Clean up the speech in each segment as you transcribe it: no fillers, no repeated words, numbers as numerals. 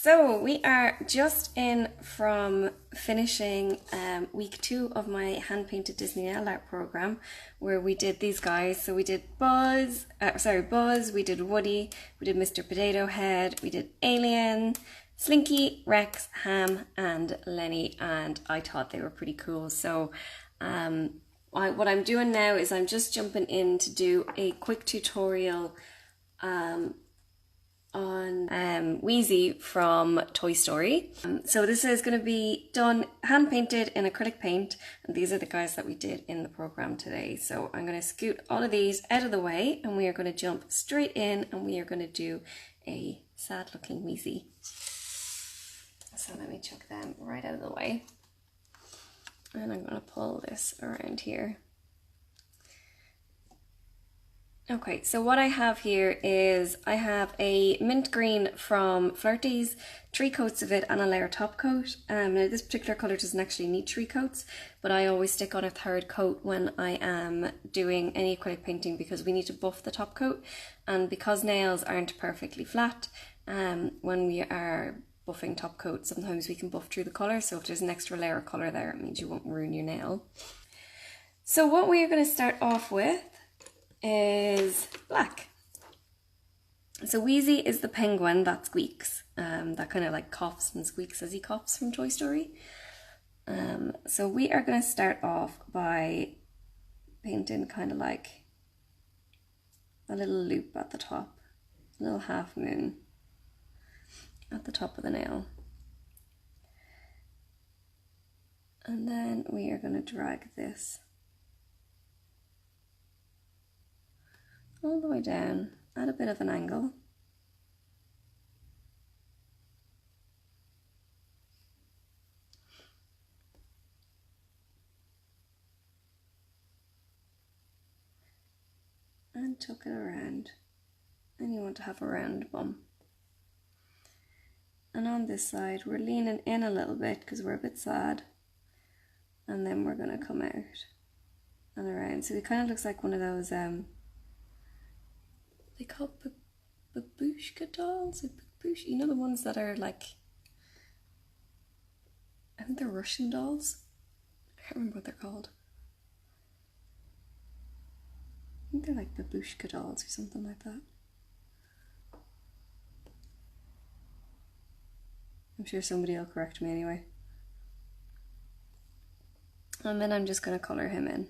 So we are just in from finishing week 2 of my hand-painted Disney nail art program, where we did these guys. So we did Buzz, we did Woody, we did Mr. Potato Head, we did Alien, Slinky, Rex, Ham, and Lenny, and I thought they were pretty cool. So what I'm doing now is I'm just jumping in to do a quick tutorial on Wheezy from Toy Story. So this is going to be done hand painted in acrylic paint, and these are the guys that we did in the program today. So I'm going to scoot all of these out of the way, and we are going to jump straight in, and we are going to do a sad looking Wheezy. So let me chuck them right out of the way, and I'm going to pull this around here. Okay, so what I have here is I have a mint green from Flirties, 3 coats of it and a layer top coat. Now this particular colour doesn't actually need 3 coats, but I always stick on a 3rd coat when I am doing any acrylic painting because we need to buff the top coat, and because nails aren't perfectly flat, when we are buffing top coat, sometimes we can buff through the colour, so if there's an extra layer of colour there, it means you won't ruin your nail. So what we are going to start off with is black. So Wheezy is the penguin that squeaks, that kind of like coughs and squeaks as he coughs from Toy Story. So we are going to start off by painting kind of like a little loop at the top, a little half moon at the top of the nail. And then we are going to drag this all the way down at a bit of an angle. And tuck it around. And you want to have a round bum. And on this side, we're leaning in a little bit because we're a bit sad. And then we're going to come out and around. So it kind of looks like one of those they call babushka dolls, you know, the ones that are like, I think they're Russian dolls. I can't remember what they're called. I think they're like babushka dolls or something like that. I'm sure somebody will correct me anyway. And then I'm just going to colour him in.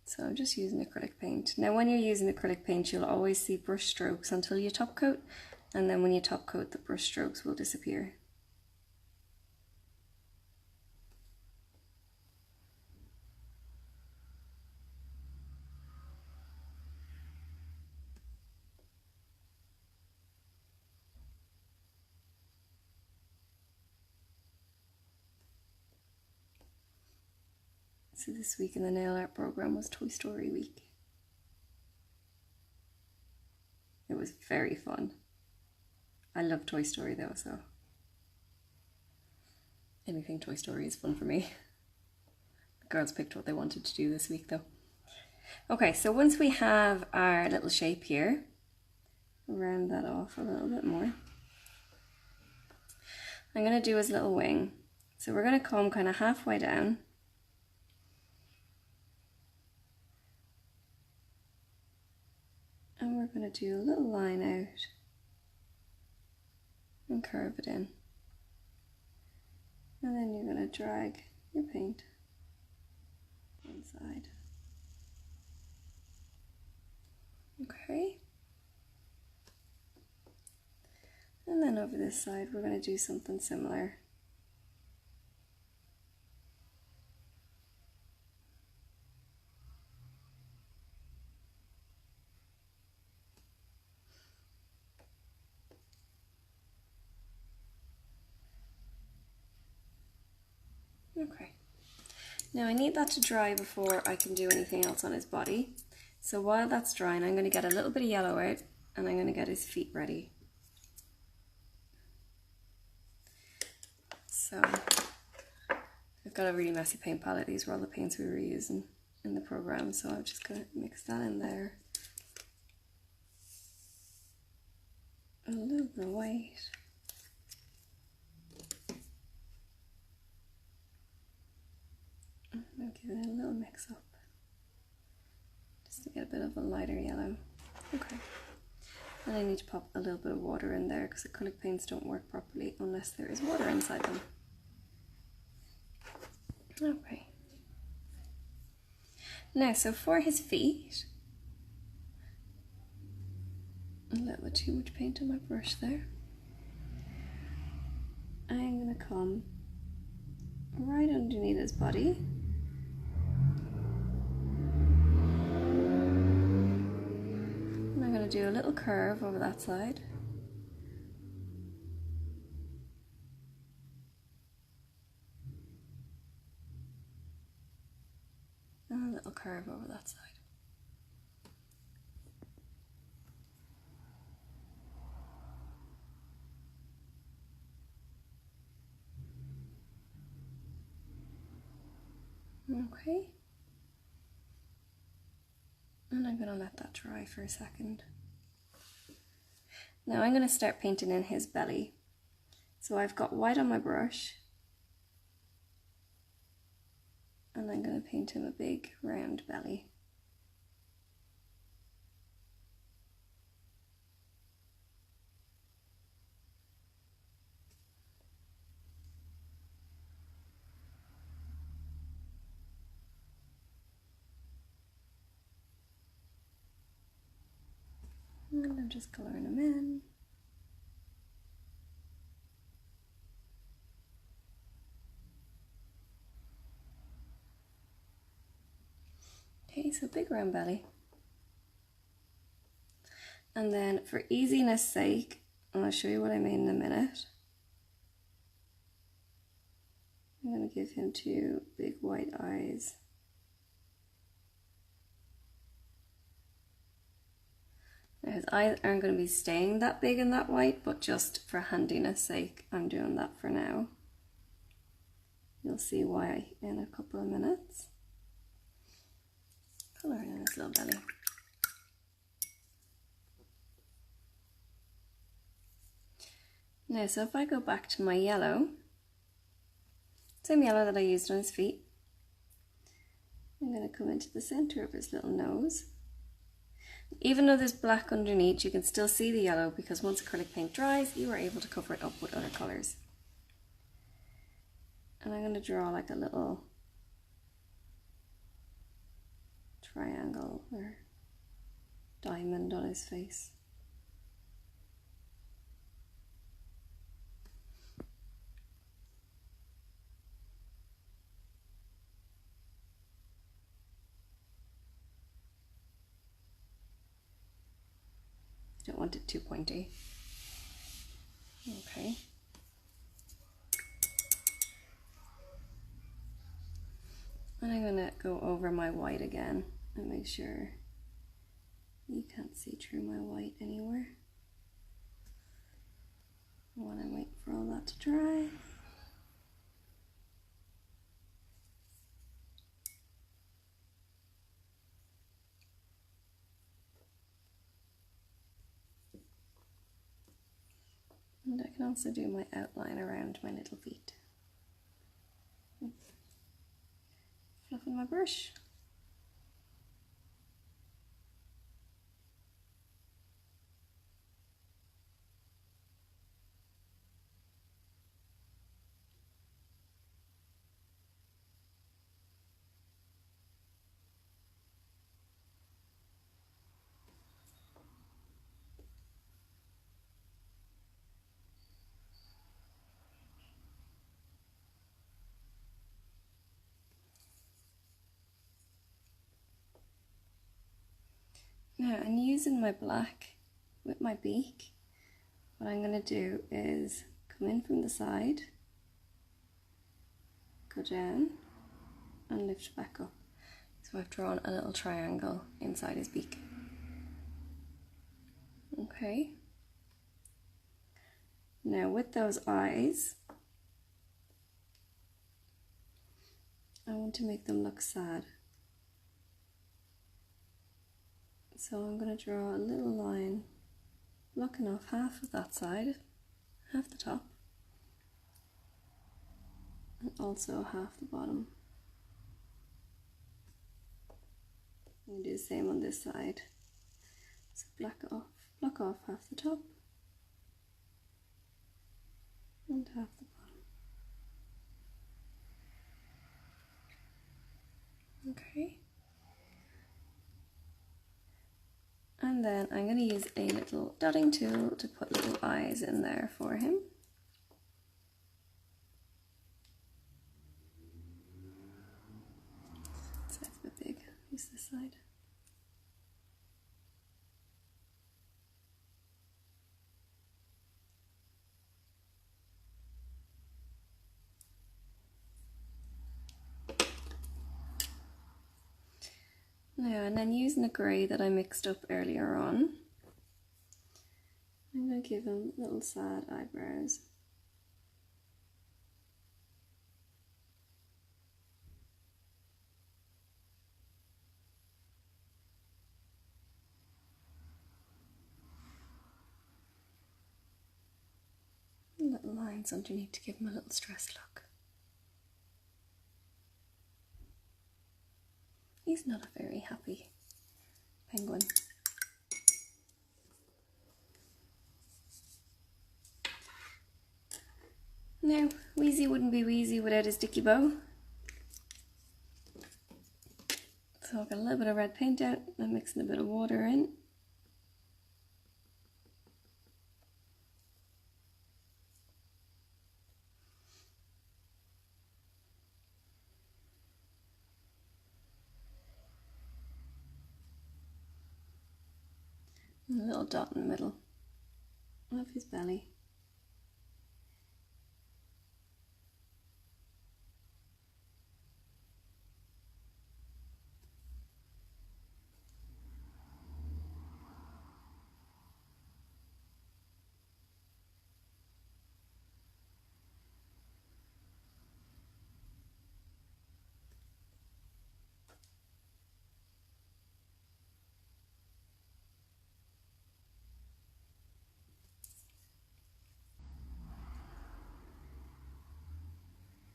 So I'm just using acrylic paint. Now when you're using acrylic paint, you'll always see brush strokes until you top coat, and then when you top coat, the brush strokes will disappear. So this week in the nail art program was Toy Story week. It was very fun. I love Toy Story though, so anything Toy Story is fun for me. The girls picked what they wanted to do this week though. Okay, so once we have our little shape here, round that off a little bit more. I'm going to do his little wing. So we're going to come kind of halfway down. And we're going to do a little line out and curve it in. And then you're going to drag your paint inside. Okay. And then over this side, we're going to do something similar. Okay, now I need that to dry before I can do anything else on his body. So while that's drying, I'm going to get a little bit of yellow out, and I'm going to get his feet ready. So I've got a really messy paint palette. These were all the paints we were using in the program, so I'm just going to mix that in there. a little bit of white. I'll give it a little mix up just to get a bit of a lighter yellow. Okay. And I need to pop a little bit of water in there because acrylic paints don't work properly unless there is water inside them. Okay. Now, so for his feet, a little bit too much paint on my brush there. I'm going to come right underneath his body. And I'm going to do a little curve over that side. And a little curve over that side. Okay. And I'm going to let that dry for a second. Now I'm going to start painting in his belly. So I've got white on my brush. And I'm going to paint him a big round belly. And I'm just colouring him in. Okay, so big round belly. And then for easiness sake, and I'll show you what I mean in a minute, I'm going to give him two big white eyes. Now his eyes aren't going to be staying that big and that white, but just for handiness sake, I'm doing that for now. You'll see why in a couple of minutes. Colour in his little belly. Now, so if I go back to my yellow, same yellow that I used on his feet, I'm going to come into the centre of his little nose. Even though there's black underneath, you can still see the yellow because once acrylic paint dries, you are able to cover it up with other colours. And I'm going to draw like a little triangle or diamond on his face. I don't want it too pointy. Okay. And I'm going to go over my white again and make sure you can't see through my white anywhere. While I'm waiting for all that to dry. And I can also do my outline around my little feet. Fluffing my brush. Now I'm using my black with my beak. What I'm going to do is come in from the side, go down and lift back up. So I've drawn a little triangle inside his beak. Okay. Now with those eyes, I want to make them look sad. So I'm going to draw a little line blocking off half of that side, half the top, and also half the bottom. And do the same on this side. So block off half the top and half the bottom. Okay. And then I'm going to use a little dotting tool to put little eyes in there for him. So that's a bit big. Use this side. Now, and then using the grey that I mixed up earlier on, I'm going to give him little sad eyebrows. Little lines underneath to give him a little stressed look. He's not a very happy penguin. Now, Wheezy wouldn't be Wheezy without his dicky bow. So I've got a little bit of red paint out. I'm mixing a bit of water in. And a little dot in the middle of his belly.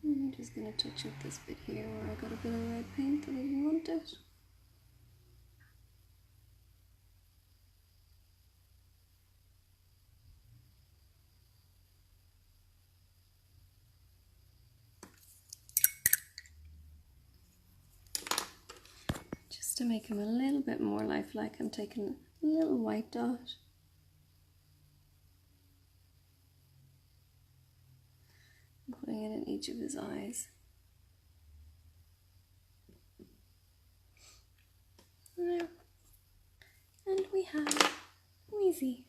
I'm just going to touch up this bit here where I got a bit of red paint that I didn't want it. Just to make him a little bit more lifelike, I'm taking a little white dot. Putting it in each of his eyes. There. And we have Wheezy.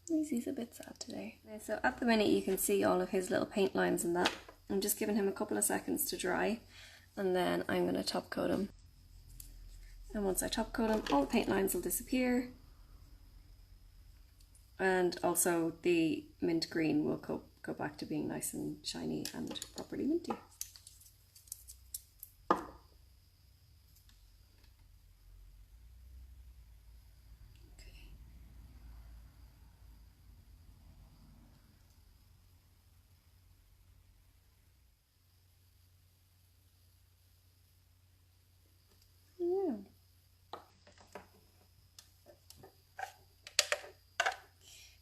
Wheezy's a bit sad today. So at the minute you can see all of his little paint lines and that. I'm just giving him a couple of seconds to dry and then I'm going to top coat him. And once I top coat him, all the paint lines will disappear. And also the mint green will go back to being nice and shiny and properly minty.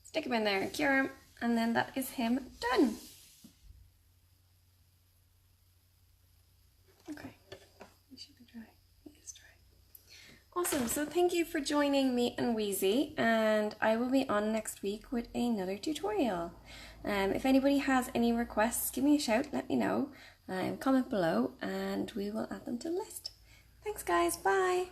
Stick him in there and cure him, and then that is him done. Okay, he should be dry. He is dry. Awesome, so thank you for joining me and Wheezy, and I will be on next week with another tutorial. If anybody has any requests, give me a shout, let me know, comment below, and we will add them to the list. Thanks guys, bye!